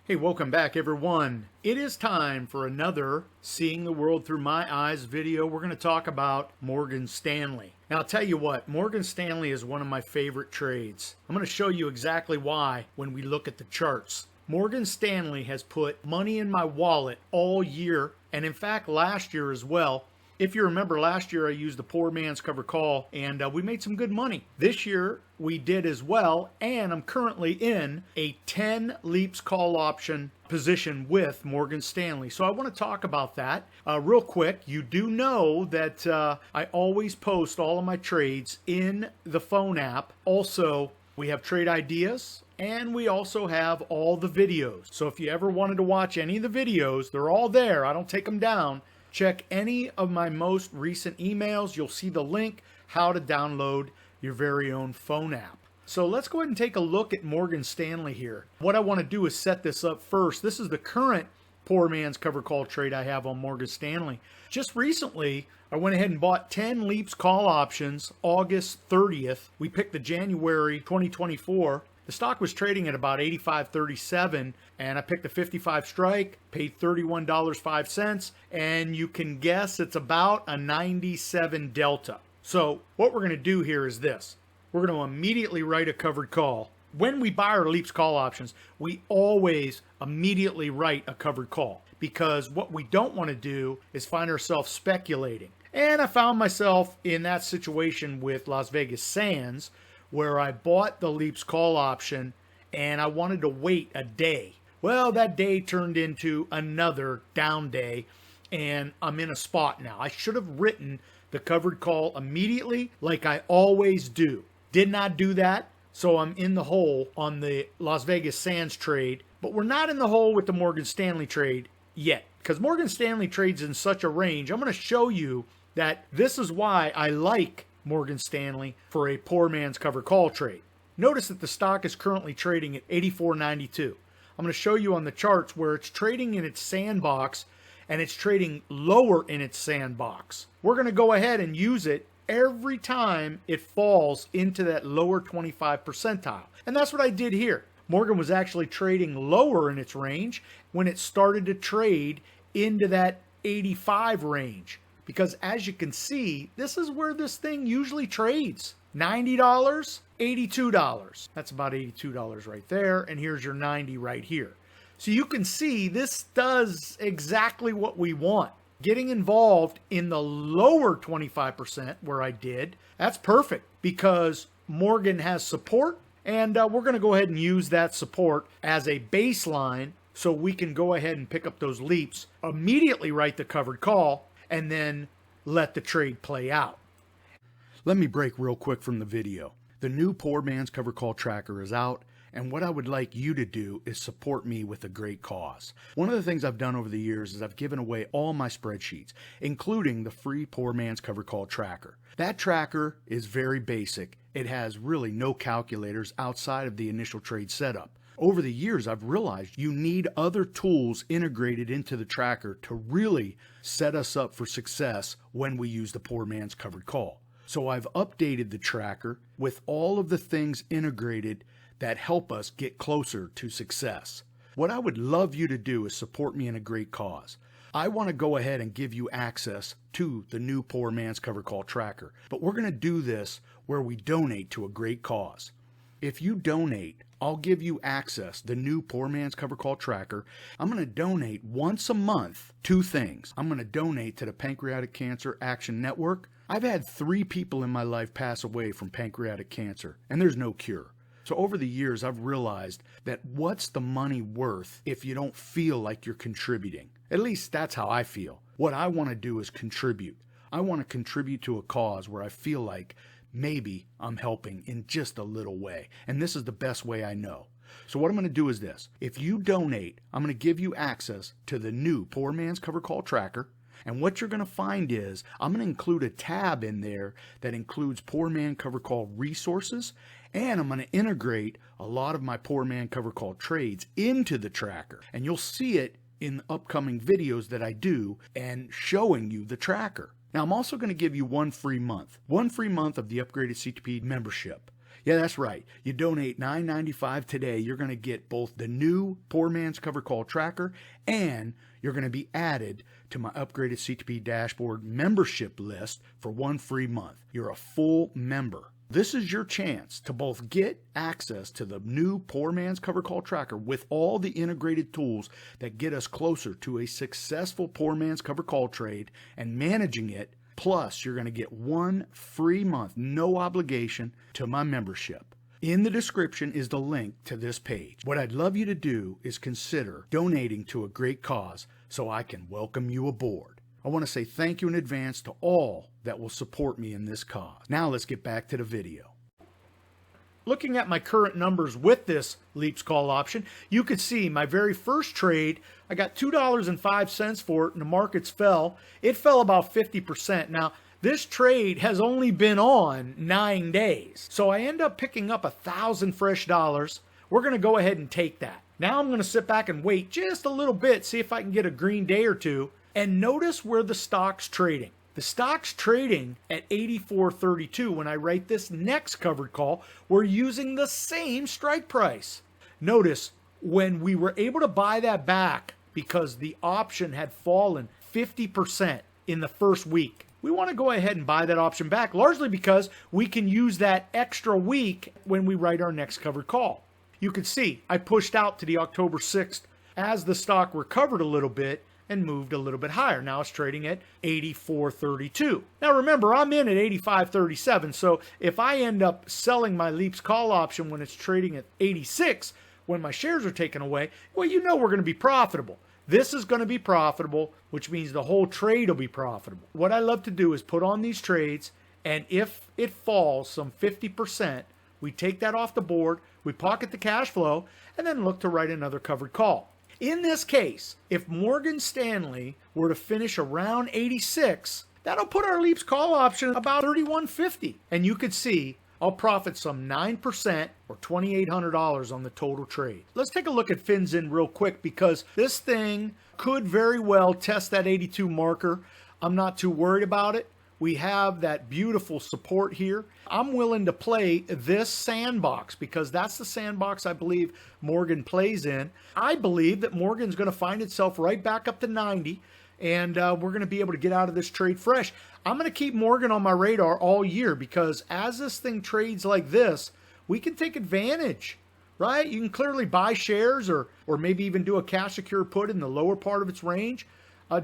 Hey, welcome back everyone. It is time for another Seeing the World Through My Eyes video. We're going to talk about Morgan Stanley. Now I'll tell you what, Morgan Stanley is one of my favorite trades. I'm going to show you exactly why when we look at the charts. Morgan Stanley has put money in my wallet all year, and in fact last year as well. If you remember, last year I used the poor man's covered call and we made some good money. This year we did as well, and I'm currently in a 10 leaps call option position with Morgan Stanley. So I want to talk about that real quick. You do know that I always post all of my trades in the phone app. Also, we have trade ideas, and we also have all the videos. So if you ever wanted to watch any of the videos, they're all there. I don't take them down. Check any of my most recent emails. You'll see the link how to download your very own phone app. So let's go ahead and take a look at Morgan Stanley here. What I want to do is set this up first. This is the current poor man's cover call trade I have on Morgan Stanley. Just recently, I went ahead and bought 10 leaps call options August 30th. We picked the January 2024. The stock was trading at about 85.37, and I picked a 55 strike, paid $31.05, and you can guess it's about a 97 delta. So what we're going to do here is this. We're going to immediately write a covered call. When we buy our leaps call options, we always immediately write a covered call, because what we don't want to do is find ourselves speculating. And I found myself in that situation with Las Vegas Sands, where I bought the leaps call option and I wanted to wait a day. Well, that day turned into another down day, and I'm in a spot now. I should have written the covered call immediately like I always do. Did not do that, so I'm in the hole on the Las Vegas Sands trade, but we're not in the hole with the Morgan Stanley trade yet, because Morgan Stanley trades in such a range. I'm going to show you that this is why I like Morgan Stanley for a poor man's covered call trade. Notice that the stock is currently trading at 84.92. I'm going to show you on the charts where it's trading in its sandbox and it's trading lower in its sandbox. We're going to go ahead and use it every time it falls into that lower 25 percentile. And that's what I did here. Morgan was actually trading lower in its range when it started to trade into that 85 range. Because as you can see, this is where this thing usually trades. $90, $82. That's about $82 right there. And here's your 90 right here. So you can see this does exactly what we want. Getting involved in the lower 25% where I did, that's perfect because Morgan has support. And we're going to go ahead and use that support as a baseline so we can go ahead and pick up those leaps, immediately write the covered call, and then let the trade play out. Let me break real quick from the video. The new Poor Man's Cover Call Tracker is out, and what I would like you to do is support me with a great cause. One of the things I've done over the years is I've given away all my spreadsheets, including the free Poor Man's Cover Call Tracker. That tracker is very basic. It has really no calculators outside of the initial trade setup. Over the years, I've realized you need other tools integrated into the tracker to really set us up for success when we use the poor man's covered call. So I've updated the tracker with all of the things integrated that help us get closer to success. What I would love you to do is support me in a great cause. I want to go ahead and give you access to the new Poor Man's Covered Call Tracker, but we're going to do this where we donate to a great cause. If you donate, I'll give you access, the new Poor Man's Cover Call Tracker. I'm going to donate once a month 2 things. I'm going to donate to the Pancreatic Cancer Action Network. I've had 3 people in my life pass away from pancreatic cancer, and there's no cure. So over the years, I've realized that what's the money worth if you don't feel like you're contributing? At least that's how I feel. What I want to do is contribute. I want to contribute to a cause where I feel like maybe I'm helping in just a little way. And this is the best way I know. So what I'm going to do is this. If you donate, I'm going to give you access to the new Poor Man's Cover Call Tracker. And what you're going to find is I'm going to include a tab in there that includes Poor Man Cover Call resources. And I'm going to integrate a lot of my Poor Man Cover Call trades into the tracker. And you'll see it in upcoming videos that I do and showing you the tracker. Now, I'm also going to give you one free month of the upgraded CTP membership. Yeah, that's right. You donate $9.95 today, you're going to get both the new Poor Man's Covered Call Tracker and you're going to be added to my upgraded CTP Dashboard membership list for 1 free month. You're a full member. This is your chance to both get access to the new Poor Man's Covered Call Tracker with all the integrated tools that get us closer to a successful Poor Man's Covered Call trade and managing it. Plus, you're going to get 1 free month, no obligation, to my membership. In the description is the link to this page. What I'd love you to do is consider donating to a great cause so I can welcome you aboard. I want to say thank you in advance to all that will support me in this cause. Now let's get back to the video. Looking at my current numbers with this Leaps call option, you could see my very first trade, I got $2.05 for it and the markets fell. It fell about 50%. Now, this trade has only been on 9 days. So I end up picking up $1,000 fresh dollars. We're going to go ahead and take that. Now I'm going to sit back and wait just a little bit, see if I can get a green day or two, and notice where the stock's trading. The stock's trading at 84.32. When I write this next covered call, we're using the same strike price. Notice when we were able to buy that back because the option had fallen 50% in the first week. We want to go ahead and buy that option back, largely because we can use that extra week when we write our next covered call. You can see I pushed out to the October 6th as the stock recovered a little bit and moved a little bit higher. Now it's trading at 84.32. Now remember, I'm in at 85.37, so if I end up selling my Leaps call option when it's trading at 86, when my shares are taken away, well, you know we're going to be profitable. This is going to be profitable, which means the whole trade will be profitable. What I love to do is put on these trades, and if it falls some 50%, we take that off the board, we pocket the cash flow, and then look to write another covered call. In this case, if Morgan Stanley were to finish around 86, that'll put our Leaps call option about $31.50. And you could see I'll profit some 9% or $2,800 on the total trade. Let's take a look at FinZen real quick because this thing could very well test that 82 marker. I'm not too worried about it. We have that beautiful support here. I'm willing to play this sandbox because that's the sandbox I believe Morgan plays in. I believe that Morgan's going to find itself right back up to 90, and we're going to be able to get out of this trade fresh. I'm going to keep Morgan on my radar all year because as this thing trades like this, we can take advantage, right? You can clearly buy shares or maybe even do a cash secure put in the lower part of its range.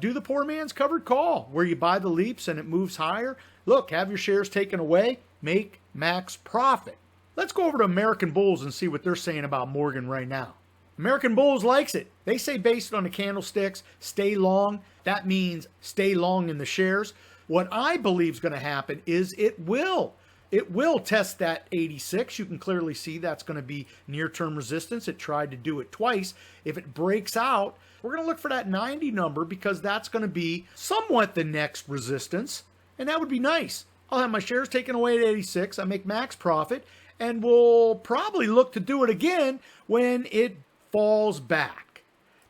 Do the Poor Man's Covered Call where you buy the Leaps and it moves higher. Look, have your shares taken away, make max profit. Let's go over to American Bulls and see what they're saying about Morgan right now. American Bulls likes it. They say based on the candlesticks, stay long. That means stay long in the shares. What I believe is going to happen is it will test that 86. You can clearly see that's going to be near-term resistance. It tried to do it twice. If it breaks out, we're going to look for that 90 number because that's going to be somewhat the next resistance, and that would be nice. I'll have my shares taken away at 86. I make max profit, and we'll probably look to do it again when it falls back.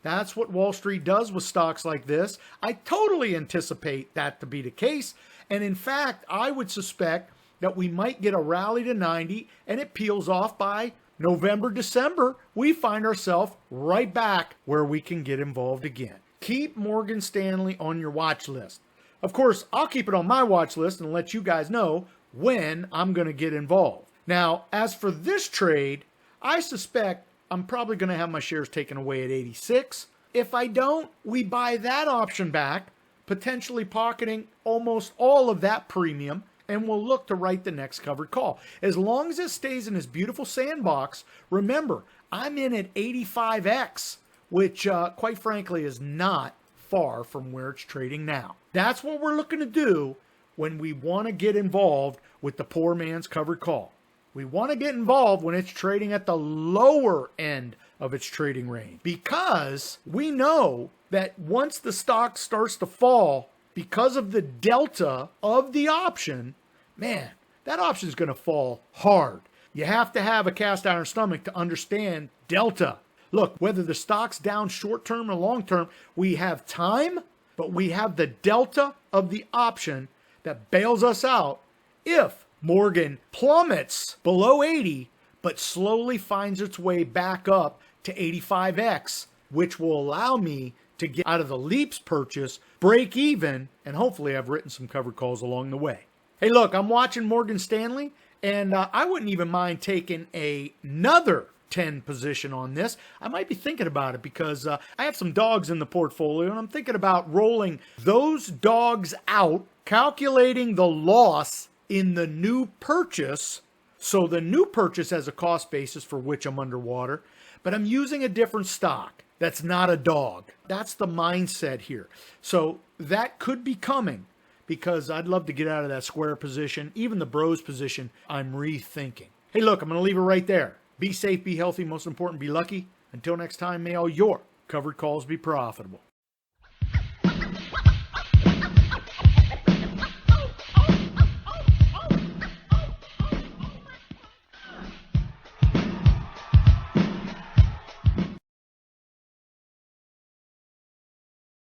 That's what Wall Street does with stocks like this. I totally anticipate that to be the case, and in fact, I would suspect that we might get a rally to 90 and it peels off by November, December. We find ourselves right back where we can get involved again. Keep Morgan Stanley on your watch list. Of course, I'll keep it on my watch list and let you guys know when I'm going to get involved. Now, as for this trade, I suspect I'm probably going to have my shares taken away at 86. If I don't, we buy that option back, potentially pocketing almost all of that premium, and we'll look to write the next covered call. As long as it stays in this beautiful sandbox, remember, I'm in at 85x, which quite frankly is not far from where it's trading now. That's what we're looking to do when we want to get involved with the Poor Man's Covered Call. We want to get involved when it's trading at the lower end of its trading range because we know that once the stock starts to fall, because of the delta of the option, man, that option is going to fall hard. You have to have a cast iron stomach to understand delta. Look, whether the stock's down short term or long term, we have time, but we have the delta of the option that bails us out if Morgan plummets below 80, but slowly finds its way back up to 85x, which will allow me to get out of the Leaps purchase, break even, and hopefully I've written some covered calls along the way. Hey, look, I'm watching Morgan Stanley, and I wouldn't even mind taking another 10 position on this. I might be thinking about it because I have some dogs in the portfolio, and I'm thinking about rolling those dogs out, calculating the loss in the new purchase. So the new purchase has a cost basis for which I'm underwater, but I'm using a different stock. That's not a dog. That's the mindset here. So that could be coming because I'd love to get out of that square position. Even the bros position, I'm rethinking. Hey, look, I'm going to leave it right there. Be safe, be healthy, most important, be lucky. Until next time, may all your covered calls be profitable.